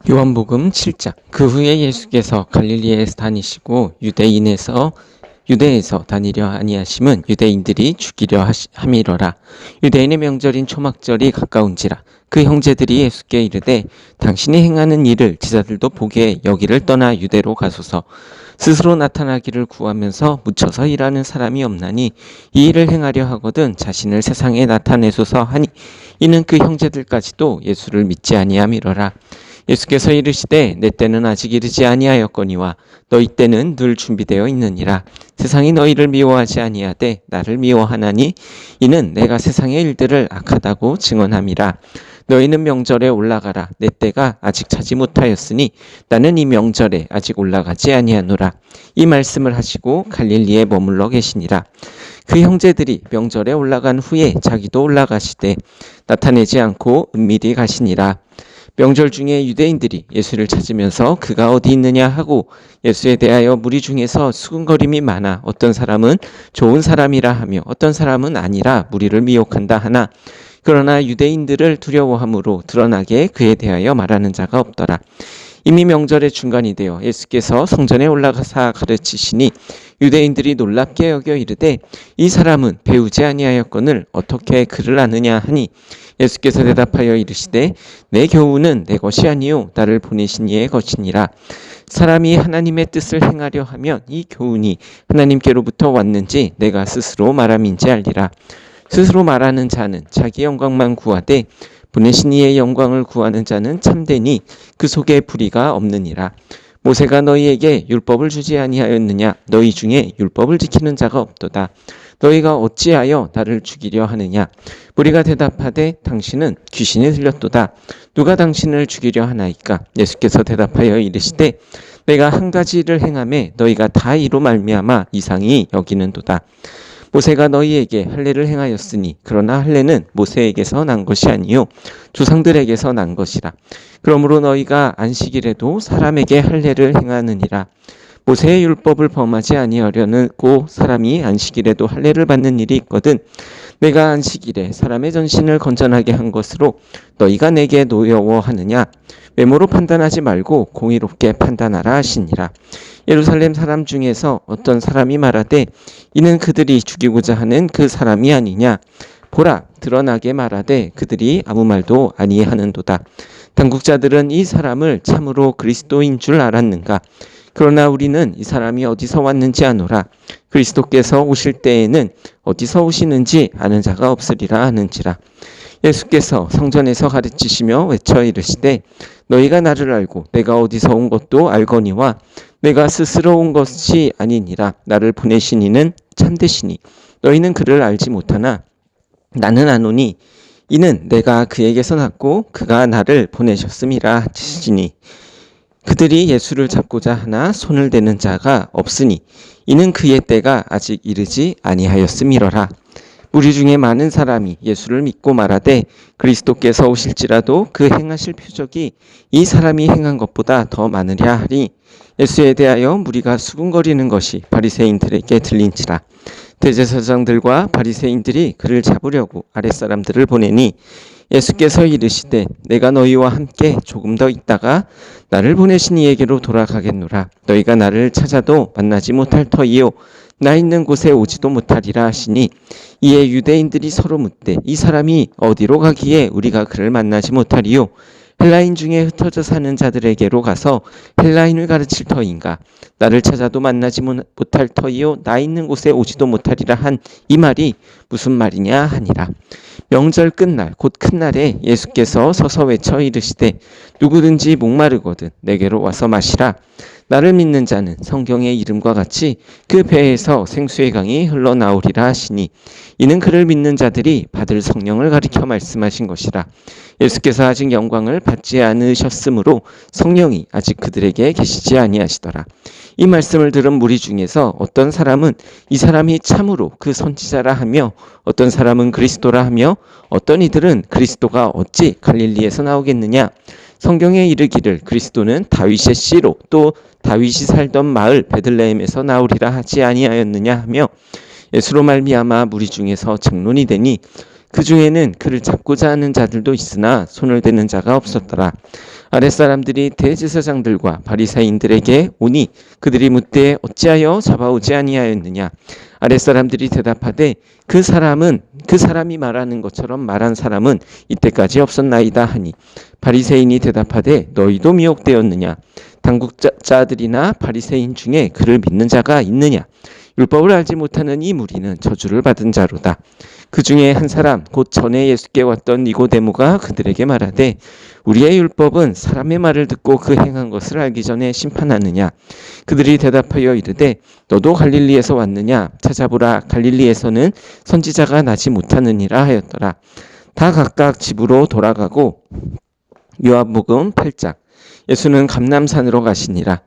요한복음 7장. 그 후에 예수께서 갈릴리에서 다니시고 유대에서 다니려 아니하심은 유대인들이 죽이려 함이러라. 유대인의 명절인 초막절이 가까운지라. 그 형제들이 예수께 이르되 당신이 행하는 일을 제자들도 보게 여기를 떠나 유대로 가소서. 스스로 나타나기를 구하면서 묻혀서 일하는 사람이 없나니 이 일을 행하려 하거든 자신을 세상에 나타내소서 하니, 이는 그 형제들까지도 예수를 믿지 아니함이러라. 예수께서 이르시되 내 때는 아직 이르지 아니하였거니와 너희 때는 늘 준비되어 있느니라. 세상이 너희를 미워하지 아니하되 나를 미워하나니 이는 내가 세상의 일들을 악하다고 증언함이라. 너희는 명절에 올라가라. 내 때가 아직 차지 못하였으니 나는 이 명절에 아직 올라가지 아니하노라. 이 말씀을 하시고 갈릴리에 머물러 계시니라. 그 형제들이 명절에 올라간 후에 자기도 올라가시되 나타내지 않고 은밀히 가시니라. 명절 중에 유대인들이 예수를 찾으면서 그가 어디 있느냐 하고 예수에 대하여 무리 중에서 수군거림이 많아 어떤 사람은 좋은 사람이라 하며 어떤 사람은 아니라 무리를 미혹한다 하나, 그러나 유대인들을 두려워함으로 드러나게 그에 대하여 말하는 자가 없더라. 이미 명절의 중간이 되어 예수께서 성전에 올라가사 가르치시니 유대인들이 놀랍게 여겨 이르되 이 사람은 배우지 아니하였거늘 어떻게 그를 아느냐 하니, 예수께서 대답하여 이르시되 내 교훈은 내 것이 아니요 나를 보내신 이의 것이니라. 사람이 하나님의 뜻을 행하려 하면 이 교훈이 하나님께로부터 왔는지 내가 스스로 말함인지 알리라. 스스로 말하는 자는 자기 영광만 구하되 보내신 이의 영광을 구하는 자는 참되니 그 속에 불의가 없느니라. 모세가 너희에게 율법을 주지 아니하였느냐? 너희 중에 율법을 지키는 자가 없도다. 너희가 어찌하여 나를 죽이려 하느냐? 무리가 대답하되 당신은 귀신이 들렸도다. 누가 당신을 죽이려 하나이까? 예수께서 대답하여 이르시되 내가 한 가지를 행하매 너희가 다 이로 말미암아 이상히 여기는도다. 모세가 너희에게 할례를 행하였으니 그러나 할례는 모세에게서 난 것이 아니요 조상들에게서 난 것이라. 그러므로 너희가 안식일에도 사람에게 할례를 행하느니라. 모세의 율법을 범하지 아니하려고 사람이 안식일에도 할례를 받는 일이 있거든 내가 안식일에 사람의 전신을 건전하게 한 것으로 너희가 내게 노여워하느냐? 외모로 판단하지 말고 공의롭게 판단하라 하시니라. 예루살렘 사람 중에서 어떤 사람이 말하되 이는 그들이 죽이고자 하는 그 사람이 아니냐? 보라, 드러나게 말하되 그들이 아무 말도 아니하는도다. 당국자들은 이 사람을 참으로 그리스도인 줄 알았는가? 그러나 우리는 이 사람이 어디서 왔는지 아노라. 그리스도께서 오실 때에는 어디서 오시는지 아는 자가 없으리라 하는지라. 예수께서 성전에서 가르치시며 외쳐 이르시되 너희가 나를 알고 내가 어디서 온 것도 알거니와 내가 스스로 온 것이 아니니라. 나를 보내신 이는 참되시니 너희는 그를 알지 못하나 나는 아노니 이는 내가 그에게서 났고 그가 나를 보내셨음이라 하시니, 그들이 예수를 잡고자 하나 손을 대는 자가 없으니 이는 그의 때가 아직 이르지 아니하였음이러라. 무리 중에 많은 사람이 예수를 믿고 말하되 그리스도께서 오실지라도 그 행하실 표적이 이 사람이 행한 것보다 더 많으랴 하니, 예수에 대하여 무리가 수군거리는 것이 바리새인들에게 들린지라. 대제사장들과 바리새인들이 그를 잡으려고 아랫사람들을 보내니 예수께서 이르시되 내가 너희와 함께 조금 더 있다가 나를 보내신 이에게로 돌아가겠노라. 너희가 나를 찾아도 만나지 못할 터이요 나 있는 곳에 오지도 못하리라 하시니, 이에 유대인들이 서로 묻되 이 사람이 어디로 가기에 우리가 그를 만나지 못하리요? 헬라인 중에 흩어져 사는 자들에게로 가서 헬라인을 가르칠 터인가? 나를 찾아도 만나지 못할 터이요 나 있는 곳에 오지도 못하리라 한 이 말이 무슨 말이냐 하니라. 명절 끝날 곧 큰 날에 예수께서 서서 외쳐 이르시되 누구든지 목마르거든 내게로 와서 마시라. 나를 믿는 자는 성경의 이름과 같이 그 배에서 생수의 강이 흘러나오리라 하시니, 이는 그를 믿는 자들이 받을 성령을 가리켜 말씀하신 것이라. 예수께서 아직 영광을 받지 않으셨으므로 성령이 아직 그들에게 계시지 아니하시더라. 이 말씀을 들은 무리 중에서 어떤 사람은 이 사람이 참으로 그 선지자라 하며 어떤 사람은 그리스도라 하며 어떤 이들은 그리스도가 어찌 갈릴리에서 나오겠느냐? 성경에 이르기를 그리스도는 다윗의 씨로 또 다윗이 살던 마을 베들레헴에서 나오리라 하지 아니하였느냐 하며 예수로 말미암아 무리 중에서 증론이 되니 그 중에는 그를 잡고자 하는 자들도 있으나 손을 대는 자가 없었더라. 아랫사람들이 대제사장들과 바리새인들에게 오니 그들이 묻되 어찌하여 잡아오지 아니하였느냐. 아랫사람들이 대답하되 그 사람이 말하는 것처럼 말한 사람은 이때까지 없었나이다 하니 바리새인이 대답하되 너희도 미혹되었느냐. 당국자들이나 바리새인 중에 그를 믿는 자가 있느냐. 율법을 알지 못하는 이 무리는 저주를 받은 자로다. 그 중에 한 사람 곧 전에 예수께 왔던 니고데모가 그들에게 말하되 우리의 율법은 사람의 말을 듣고 그 행한 것을 알기 전에 심판하느냐. 그들이 대답하여 이르되 너도 갈릴리에서 왔느냐. 찾아보라 갈릴리에서는 선지자가 나지 못하느니라 하였더라. 다 각각 집으로 돌아가고 요한복음 8장. 예수는 감람산으로 가시니라.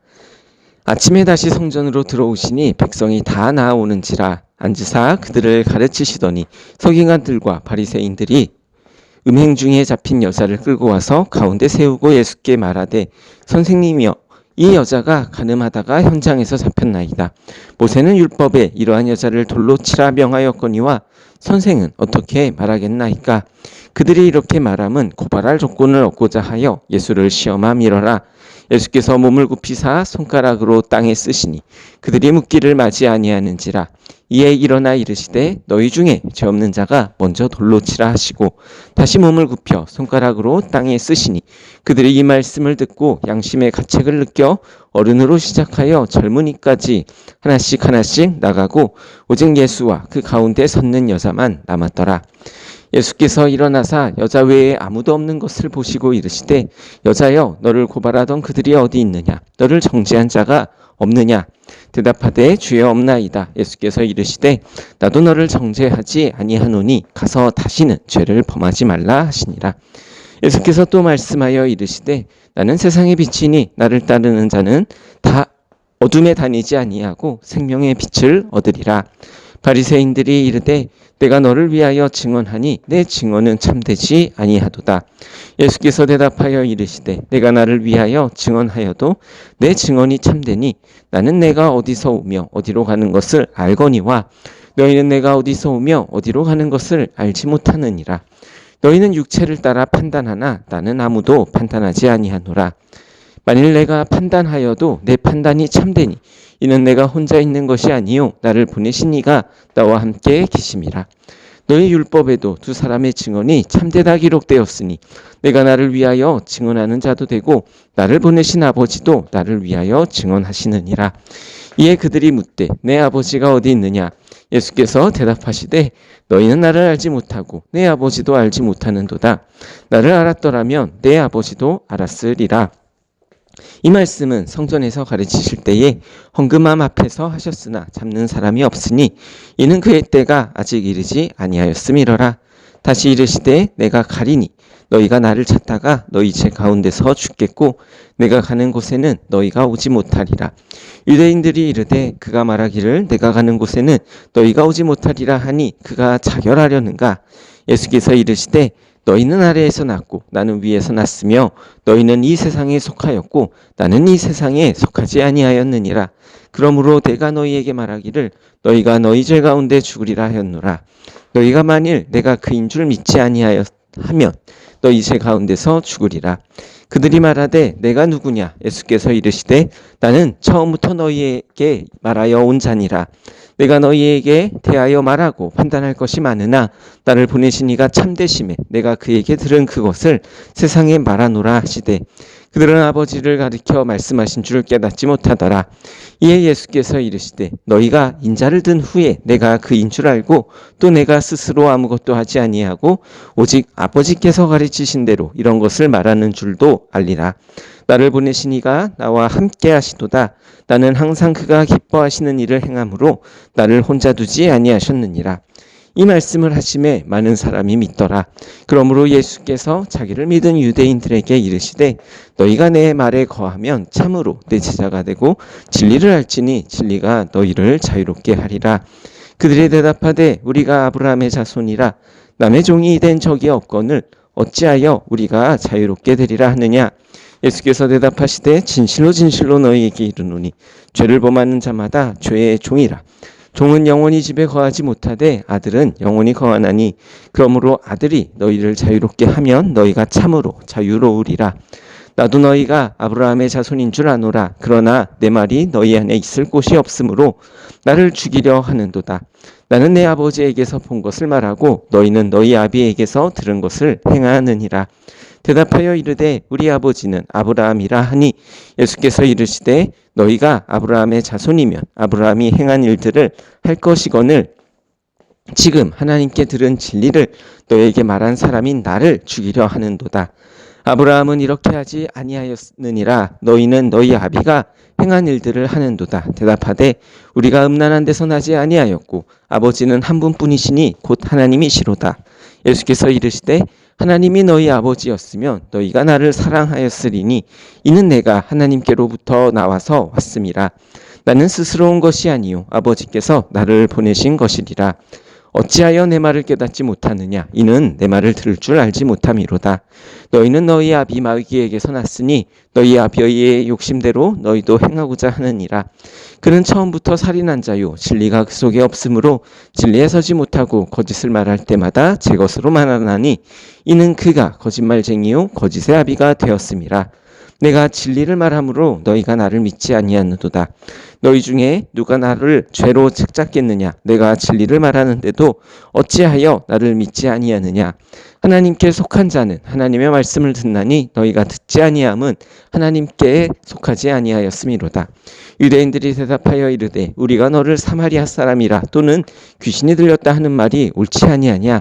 아침에 다시 성전으로 들어오시니 백성이 다 나아오는지라 앉으사 그들을 가르치시더니 서기관들과 바리새인들이 음행 중에 잡힌 여자를 끌고 와서 가운데 세우고 예수께 말하되 선생님이여 이 여자가 간음하다가 현장에서 잡혔나이다. 모세는 율법에 이러한 여자를 돌로 치라 명하였거니와 선생은 어떻게 말하겠나이까. 그들이 이렇게 말함은 고발할 조건을 얻고자 하여 예수를 시험함이러라. 예수께서 몸을 굽히사 손가락으로 땅에 쓰시니 그들이 묻기를 맞이 아니하는지라. 이에 일어나 이르시되 너희 중에 죄 없는 자가 먼저 돌로 치라 하시고 다시 몸을 굽혀 손가락으로 땅에 쓰시니 그들이 이 말씀을 듣고 양심의 가책을 느껴 어른으로 시작하여 젊은이까지 하나씩 하나씩 나가고 오직 예수와 그 가운데 섰는 여자만 남았더라. 예수께서 일어나사 여자 외에 아무도 없는 것을 보시고 이르시되 여자여 너를 고발하던 그들이 어디 있느냐. 너를 정죄한 자가 없느냐. 대답하되 주여 없나이다. 예수께서 이르시되 나도 너를 정죄하지 아니하노니 가서 다시는 죄를 범하지 말라 하시니라. 예수께서 또 말씀하여 이르시되 나는 세상의 빛이니 나를 따르는 자는 다 어둠에 다니지 아니하고 생명의 빛을 얻으리라. 바리새인들이 이르되 내가 너를 위하여 증언하니 내 증언은 참되지 아니하도다. 예수께서 대답하여 이르시되 내가 나를 위하여 증언하여도 내 증언이 참되니 나는 내가 어디서 오며 어디로 가는 것을 알거니와 너희는 내가 어디서 오며 어디로 가는 것을 알지 못하느니라. 너희는 육체를 따라 판단하나 나는 아무도 판단하지 아니하노라. 만일 내가 판단하여도 내 판단이 참되니 이는 내가 혼자 있는 것이 아니요 나를 보내신 이가 나와 함께 계심이라. 너희 율법에도 두 사람의 증언이 참되다 기록되었으니 내가 나를 위하여 증언하는 자도 되고 나를 보내신 아버지도 나를 위하여 증언하시느니라. 이에 그들이 묻되 내 아버지가 어디 있느냐. 예수께서 대답하시되 너희는 나를 알지 못하고 내 아버지도 알지 못하는도다. 나를 알았더라면 내 아버지도 알았으리라. 이 말씀은 성전에서 가르치실 때에 헌금함 앞에서 하셨으나 잡는 사람이 없으니 이는 그의 때가 아직 이르지 아니하였음이러라. 다시 이르시되 내가 가리니 너희가 나를 찾다가 너희 제 가운데서 죽겠고 내가 가는 곳에는 너희가 오지 못하리라. 유대인들이 이르되 그가 말하기를 내가 가는 곳에는 너희가 오지 못하리라 하니 그가 자결하려는가. 예수께서 이르시되 너희는 아래에서 났고 나는 위에서 났으며 너희는 이 세상에 속하였고 나는 이 세상에 속하지 아니하였느니라. 그러므로 내가 너희에게 말하기를 너희가 너희 죄 가운데 죽으리라 하였노라. 너희가 만일 내가 그인 줄 믿지 아니하면 너희 죄 가운데서 죽으리라. 그들이 말하되 내가 누구냐. 예수께서 이르시되 나는 처음부터 너희에게 말하여 온 자니라. 내가 너희에게 대하여 말하고 판단할 것이 많으나 나를 보내신 이가 참되심에 내가 그에게 들은 그것을 세상에 말하노라 하시되 그들은 아버지를 가리켜 말씀하신 줄 깨닫지 못하더라. 이에 예수께서 이르시되 너희가 인자를 든 후에 내가 그인 줄 알고 또 내가 스스로 아무것도 하지 아니하고 오직 아버지께서 가르치신 대로 이런 것을 말하는 줄도 알리라. 나를 보내신 이가 나와 함께 하시도다. 나는 항상 그가 기뻐하시는 일을 행함으로 나를 혼자 두지 아니하셨느니라. 이 말씀을 하심에 많은 사람이 믿더라. 그러므로 예수께서 자기를 믿은 유대인들에게 이르시되 너희가 내 말에 거하면 참으로 내 제자가 되고 진리를 알지니 진리가 너희를 자유롭게 하리라. 그들이 대답하되 우리가 아브라함의 자손이라 남의 종이 된 적이 없거늘 어찌하여 우리가 자유롭게 되리라 하느냐. 예수께서 대답하시되 진실로 진실로 너희에게 이르노니 죄를 범하는 자마다 죄의 종이라. 종은 영원히 집에 거하지 못하되 아들은 영원히 거하나니 그러므로 아들이 너희를 자유롭게 하면 너희가 참으로 자유로우리라. 나도 너희가 아브라함의 자손인 줄 아노라. 그러나 내 말이 너희 안에 있을 곳이 없으므로 나를 죽이려 하는도다. 나는 내 아버지에게서 본 것을 말하고 너희는 너희 아비에게서 들은 것을 행하느니라. 대답하여 이르되 우리 아버지는 아브라함이라 하니 예수께서 이르시되 너희가 아브라함의 자손이면 아브라함이 행한 일들을 할 것이거늘 지금 하나님께 들은 진리를 너에게 말한 사람인 나를 죽이려 하는도다. 아브라함은 이렇게 하지 아니하였느니라. 너희는 너희 아비가 행한 일들을 하는도다. 대답하되 우리가 음란한 데서 나지 아니하였고 아버지는 한 분뿐이시니 곧 하나님이시로다. 예수께서 이르시되 하나님이 너희 아버지였으면 너희가 나를 사랑하였으리니 이는 내가 하나님께로부터 나와서 왔음이라. 나는 스스로 온 것이 아니요 아버지께서 나를 보내신 것이리라. 어찌하여 내 말을 깨닫지 못하느냐? 이는 내 말을 들을 줄 알지 못함이로다. 너희는 너희 아비 마귀에게서 났으니 너희 아비의 욕심대로 너희도 행하고자 하느니라. 그는 처음부터 살인한 자요 진리가 그 속에 없으므로 진리에 서지 못하고 거짓을 말할 때마다 제 것으로 말하나니 이는 그가 거짓말쟁이요 거짓의 아비가 되었음이라. 내가 진리를 말하므로 너희가 나를 믿지 아니하는도다. 너희 중에 누가 나를 죄로 책잡겠느냐? 내가 진리를 말하는데도 어찌하여 나를 믿지 아니하느냐? 하나님께 속한 자는 하나님의 말씀을 듣나니 너희가 듣지 아니함은 하나님께 속하지 아니하였음이로다. 유대인들이 대답하여 이르되 우리가 너를 사마리아 사람이라 또는 귀신이 들렸다 하는 말이 옳지 아니하냐?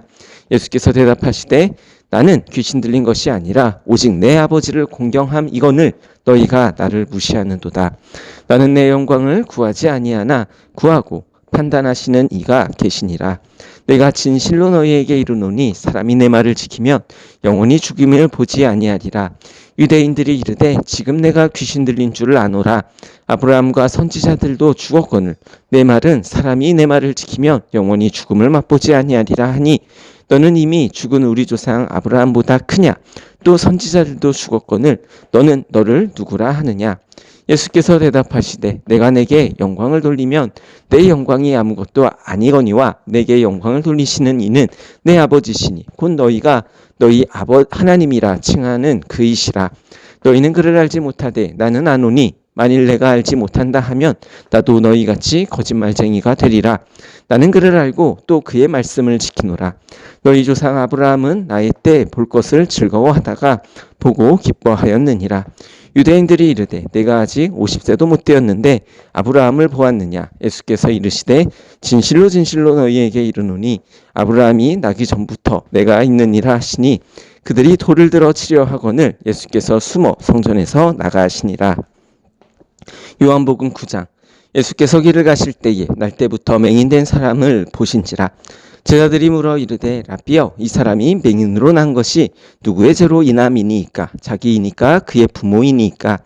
예수께서 대답하시되 나는 귀신 들린 것이 아니라 오직 내 아버지를 공경함 이거늘 너희가 나를 무시하는도다. 나는 내 영광을 구하지 아니하나 구하고 판단하시는 이가 계시니라. 내가 진실로 너희에게 이르노니 사람이 내 말을 지키면 영원히 죽임을 보지 아니하리라. 유대인들이 이르되 지금 내가 귀신 들린 줄을 아노라. 아브라함과 선지자들도 죽었거늘 내 말은 사람이 내 말을 지키면 영원히 죽음을 맛보지 아니하리라 하니 너는 이미 죽은 우리 조상 아브라함보다 크냐? 또 선지자들도 죽었거늘 너는 너를 누구라 하느냐? 예수께서 대답하시되 내가 내게 영광을 돌리면 내 영광이 아무것도 아니거니와 내게 영광을 돌리시는 이는 내 아버지시니 곧 너희가 너희 하나님이라 칭하는 그이시라. 너희는 그를 알지 못하되 나는 아노니 만일 내가 알지 못한다 하면 나도 너희같이 거짓말쟁이가 되리라. 나는 그를 알고 또 그의 말씀을 지키노라. 너희 조상 아브라함은 나의 때 볼 것을 즐거워하다가 보고 기뻐하였느니라. 유대인들이 이르되 내가 아직 50세도 못 되었는데 아브라함을 보았느냐? 예수께서 이르시되 진실로 진실로 너희에게 이르노니 아브라함이 나기 전부터 내가 있느니라 하시니 그들이 돌을 들어 치려 하거늘 예수께서 숨어 성전에서 나가시니라. 요한복음 9장. 예수께서 길을 가실 때에 날 때부터 맹인된 사람을 보신지라. 제자들이 물어 이르되 라삐여 이 사람이 맹인으로 난 것이 누구의 죄로 인함이니이까? 자기이니까 그의 부모이니까?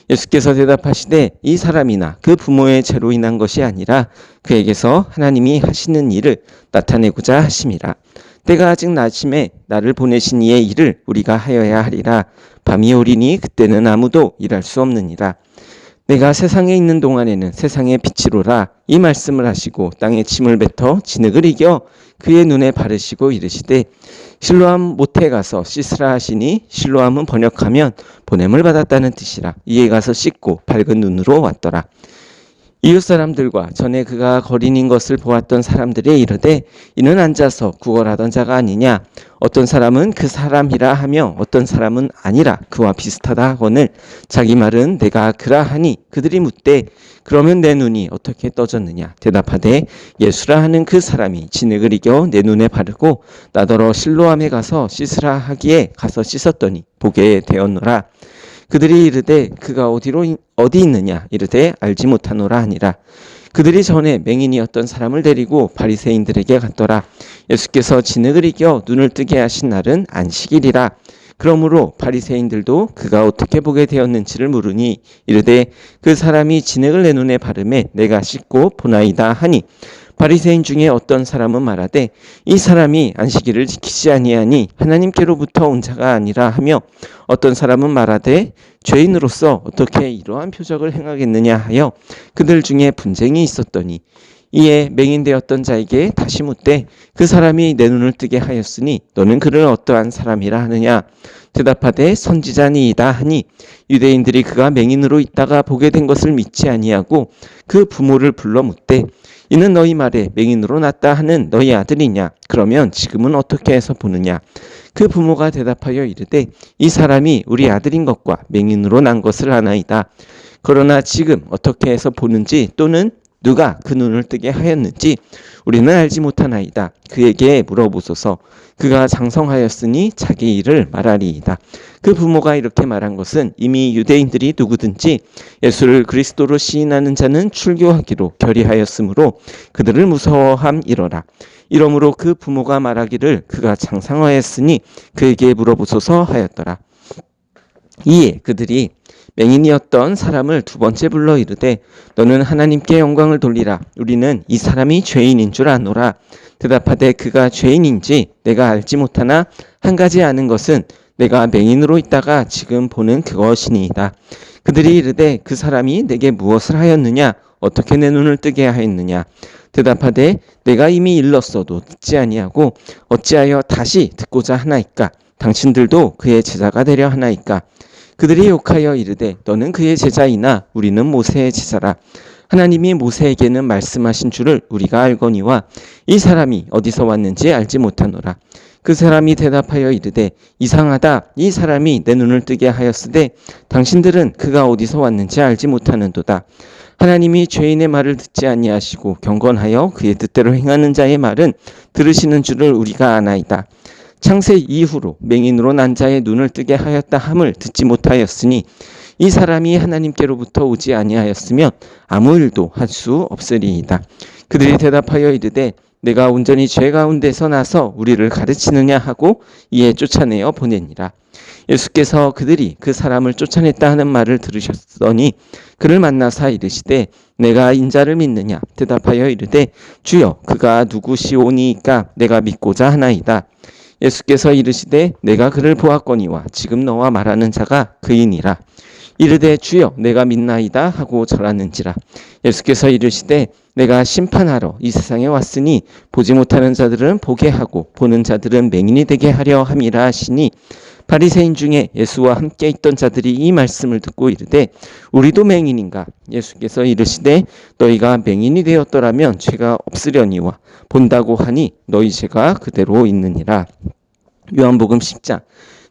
예수께서 대답하시되 이 사람이나 그 부모의 죄로 인한 것이 아니라 그에게서 하나님이 하시는 일을 나타내고자 하심이라. 때가 아직 낮음에 나를 보내신 이의 일을 우리가 하여야 하리라. 밤이 오리니 그때는 아무도 일할 수 없느니라. 내가 세상에 있는 동안에는 세상의 빛이로라. 이 말씀을 하시고 땅에 침을 뱉어 진흙을 이겨 그의 눈에 바르시고 이르시되 실로암 못에 가서 씻으라 하시니 실로암은 번역하면 보냄을 받았다는 뜻이라. 이에 가서 씻고 밝은 눈으로 왔더라. 이웃 사람들과 전에 그가 거린인 것을 보았던 사람들이 이르되 이는 앉아서 구걸하던 자가 아니냐? 어떤 사람은 그 사람이라 하며 어떤 사람은 아니라 그와 비슷하다 하거늘 자기 말은 내가 그라 하니 그들이 묻되 그러면 내 눈이 어떻게 떠졌느냐? 대답하되 예수라 하는 그 사람이 진흙을 이겨 내 눈에 바르고 나더러 실로암에 가서 씻으라 하기에 가서 씻었더니 보게 되었노라. 그들이 이르되 그가 어디 있느냐? 이르되 알지 못하노라 하니라. 그들이 전에 맹인이었던 사람을 데리고 바리새인들에게 갔더라. 예수께서 진흙을 이겨 눈을 뜨게 하신 날은 안식일이라. 그러므로 바리새인들도 그가 어떻게 보게 되었는지를 물으니 이르되 그 사람이 진흙을 내 눈에 바르매 내가 씻고 보나이다 하니 바리새인 중에 어떤 사람은 말하되 이 사람이 안식일을 지키지 아니하니 하나님께로부터 온 자가 아니라 하며 어떤 사람은 말하되 죄인으로서 어떻게 이러한 표적을 행하겠느냐 하여 그들 중에 분쟁이 있었더니 이에 맹인되었던 자에게 다시 묻되 그 사람이 내 눈을 뜨게 하였으니 너는 그를 어떠한 사람이라 하느냐. 대답하되 선지자니이다 하니 유대인들이 그가 맹인으로 있다가 보게 된 것을 믿지 아니하고 그 부모를 불러 묻되 이는 너희 말에 맹인으로 났다 하는 너희 아들이냐. 그러면 지금은 어떻게 해서 보느냐. 그 부모가 대답하여 이르되 이 사람이 우리 아들인 것과 맹인으로 난 것을 아나이다. 그러나 지금 어떻게 해서 보는지 또는 누가 그 눈을 뜨게 하였는지 우리는 알지 못하나이다. 그에게 물어보소서. 그가 장성하였으니 자기 일을 말하리이다. 그 부모가 이렇게 말한 것은 이미 유대인들이 누구든지 예수를 그리스도로 시인하는 자는 출교하기로 결의하였으므로 그들을 무서워함이러라. 이러므로 그 부모가 말하기를 그가 장성하였으니 그에게 물어보소서 하였더라. 이에 그들이 맹인이었던 사람을 두 번째 불러 이르되 너는 하나님께 영광을 돌리라. 우리는 이 사람이 죄인인 줄 아노라. 대답하되 그가 죄인인지 내가 알지 못하나 한 가지 아는 것은 내가 맹인으로 있다가 지금 보는 그것이니이다. 그들이 이르되 그 사람이 내게 무엇을 하였느냐. 어떻게 내 눈을 뜨게 하였느냐. 대답하되 내가 이미 일렀어도 듣지 아니하고 어찌하여 다시 듣고자 하나이까. 당신들도 그의 제자가 되려 하나이까. 그들이 욕하여 이르되 너는 그의 제자이나 우리는 모세의 제자라. 하나님이 모세에게는 말씀하신 줄을 우리가 알거니와 이 사람이 어디서 왔는지 알지 못하노라. 그 사람이 대답하여 이르되 이상하다. 이 사람이 내 눈을 뜨게 하였으되 당신들은 그가 어디서 왔는지 알지 못하는도다. 하나님이 죄인의 말을 듣지 아니하시고 경건하여 그의 뜻대로 행하는 자의 말은 들으시는 줄을 우리가 아나이다. 창세 이후로 맹인으로 난 자의 눈을 뜨게 하였다 함을 듣지 못하였으니 이 사람이 하나님께로부터 오지 아니하였으면 아무 일도 할 수 없으리이다. 그들이 대답하여 이르되 내가 온전히 죄 가운데서 나서 우리를 가르치느냐 하고 이에 쫓아내어 보내니라. 예수께서 그들이 그 사람을 쫓아냈다 하는 말을 들으셨더니 그를 만나사 이르시되 내가 인자를 믿느냐. 대답하여 이르되 주여 그가 누구시오니이까 내가 믿고자 하나이다. 예수께서 이르시되 내가 그를 보았거니와 지금 너와 말하는 자가 그이니라. 이르되 주여 내가 믿나이다 하고 절하는지라. 예수께서 이르시되 내가 심판하러 이 세상에 왔으니 보지 못하는 자들은 보게 하고 보는 자들은 맹인이 되게 하려 함이라 하시니 바리새인 중에 예수와 함께 있던 자들이 이 말씀을 듣고 이르되 우리도 맹인인가. 예수께서 이르시되 너희가 맹인이 되었더라면 죄가 없으려니와 본다고 하니 너희 죄가 그대로 있느니라. 요한복음 10장.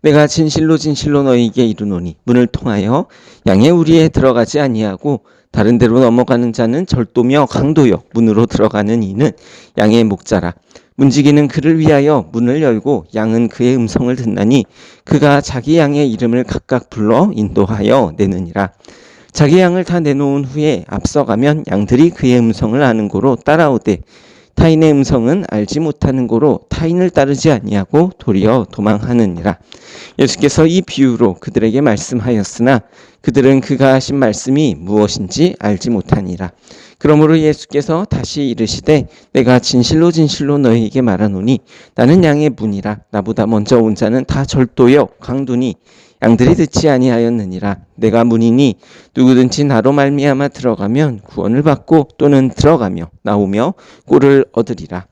내가 진실로 진실로 너희에게 이르노니 문을 통하여 양의 우리에 들어가지 아니하고 다른 데로 넘어가는 자는 절도며 강도요 문으로 들어가는 이는 양의 목자라. 문지기는 그를 위하여 문을 열고 양은 그의 음성을 듣나니 그가 자기 양의 이름을 각각 불러 인도하여 내느니라. 자기 양을 다 내놓은 후에 앞서가면 양들이 그의 음성을 아는 고로 따라오되 타인의 음성은 알지 못하는 고로 타인을 따르지 아니하고 도리어 도망하느니라. 예수께서 이 비유로 그들에게 말씀하였으나 그들은 그가 하신 말씀이 무엇인지 알지 못하니라. 그러므로 예수께서 다시 이르시되 내가 진실로 진실로 너희에게 말하노니 나는 양의 문이라. 나보다 먼저 온 자는 다 절도요 강도니 양들이 듣지 아니하였느니라. 내가 문이니 누구든지 나로 말미암아 들어가면 구원을 받고 또는 들어가며 나오며 꼴을 얻으리라.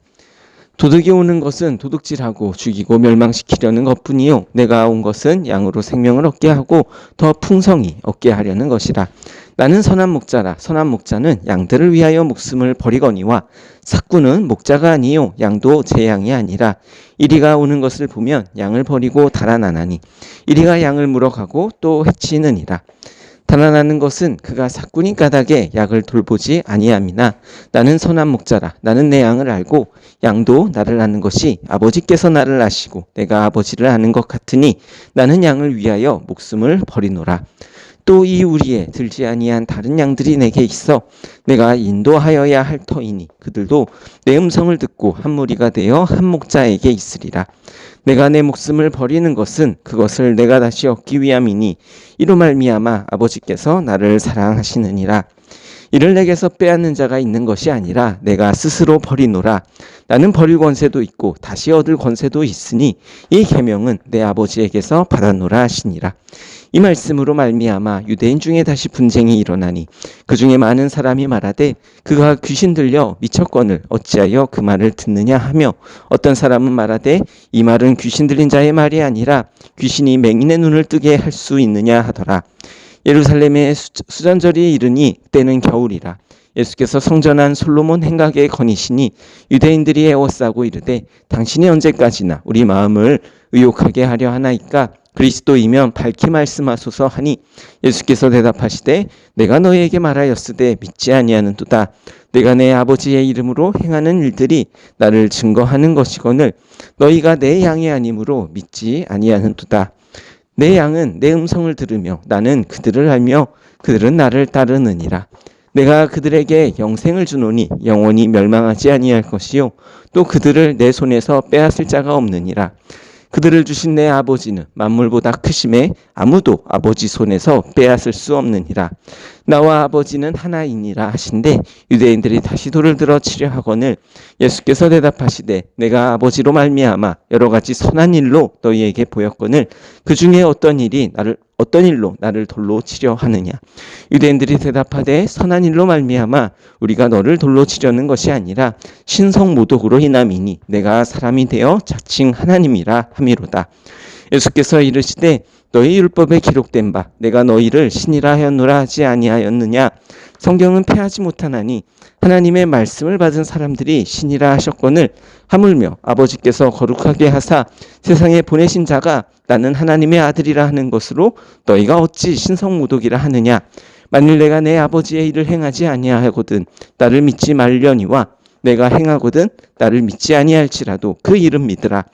도둑이 오는 것은 도둑질하고 죽이고 멸망시키려는 것뿐이요 내가 온 것은 양으로 생명을 얻게 하고 더 풍성히 얻게 하려는 것이라. 나는 선한 목자라. 선한 목자는 양들을 위하여 목숨을 버리거니와 삭구는 목자가 아니요 양도 제 양이 아니라. 이리가 오는 것을 보면 양을 버리고 달아나나니 이리가 양을 물어가고 또 해치느니라. 달아나는 것은 그가 삭구니 까닭에 양을 돌보지 아니함이나 나는 선한 목자라. 나는 내 양을 알고 양도 나를 아는 것이 아버지께서 나를 아시고 내가 아버지를 아는 것 같으니 나는 양을 위하여 목숨을 버리노라. 또 이 우리에 들지 아니한 다른 양들이 내게 있어 내가 인도하여야 할 터이니 그들도 내 음성을 듣고 한 무리가 되어 한 목자에게 있으리라. 내가 내 목숨을 버리는 것은 그것을 내가 다시 얻기 위함이니 이로 말미암아 아버지께서 나를 사랑하시느니라. 이를 내게서 빼앗는 자가 있는 것이 아니라 내가 스스로 버리노라. 나는 버릴 권세도 있고 다시 얻을 권세도 있으니 이 계명은 내 아버지에게서 받았노라 하시니라. 이 말씀으로 말미암아 유대인 중에 다시 분쟁이 일어나니 그 중에 많은 사람이 말하되 그가 귀신 들려 미쳤거늘 어찌하여 그 말을 듣느냐 하며 어떤 사람은 말하되 이 말은 귀신 들린 자의 말이 아니라 귀신이 맹인의 눈을 뜨게 할 수 있느냐 하더라. 예루살렘에 수전절이 이르니 때는 겨울이라. 예수께서 성전한 솔로몬 행각에 거니시니 유대인들이 애워싸고 이르되 당신이 언제까지나 우리 마음을 의혹하게 하려 하나이까? 그리스도이면 밝히 말씀하소서 하니 예수께서 대답하시되 내가 너희에게 말하였으되 믿지 아니하는도다. 내가 내 아버지의 이름으로 행하는 일들이 나를 증거하는 것이거늘 너희가 내 양이 아니므로 믿지 아니하는도다. 내 양은 내 음성을 들으며 나는 그들을 알며 그들은 나를 따르느니라. 내가 그들에게 영생을 주노니 영원히 멸망하지 아니할 것이요 또 그들을 내 손에서 빼앗을 자가 없느니라. 그들을 주신 내 아버지는 만물보다 크심에 아무도 아버지 손에서 빼앗을 수 없느니라. 나와 아버지는 하나이니라 하신대 유대인들이 다시 돌을 들어 치려 하거늘 예수께서 대답하시되 내가 아버지로 말미암아 여러 가지 선한 일로 너희에게 보였거늘 그 중에 어떤 일로 나를 돌로 치려 하느냐. 유대인들이 대답하되 선한 일로 말미암아 우리가 너를 돌로 치려는 것이 아니라 신성모독으로 인함이니 내가 사람이 되어 자칭 하나님이라 함이로다. 예수께서 이르시되 너희 율법에 기록된 바 내가 너희를 신이라 하였노라 하지 아니하였느냐. 성경은 패하지 못하나니 하나님의 말씀을 받은 사람들이 신이라 하셨거늘 하물며 아버지께서 거룩하게 하사 세상에 보내신 자가 나는 하나님의 아들이라 하는 것으로 너희가 어찌 신성모독이라 하느냐. 만일 내가 내 아버지의 일을 행하지 아니하거든 나를 믿지 말려니와 내가 행하거든 나를 믿지 아니할지라도 그 이름 믿으라.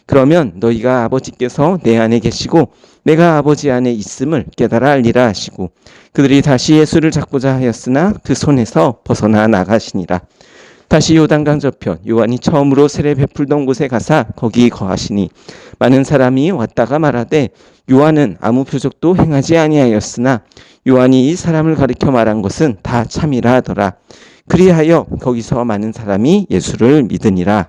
그러면 너희가 아버지께서 내 안에 계시고 내가 아버지 안에 있음을 깨달아 알리라 하시고 그들이 다시 예수를 잡고자 하였으나 그 손에서 벗어나 나가시니라. 다시 요단강 저편 요한이 처음으로 세례 베풀던 곳에 가사 거기 거하시니 많은 사람이 왔다가 말하되 요한은 아무 표적도 행하지 아니하였으나 요한이 이 사람을 가리켜 말한 것은 다 참이라 하더라. 그리하여 거기서 많은 사람이 예수를 믿으니라.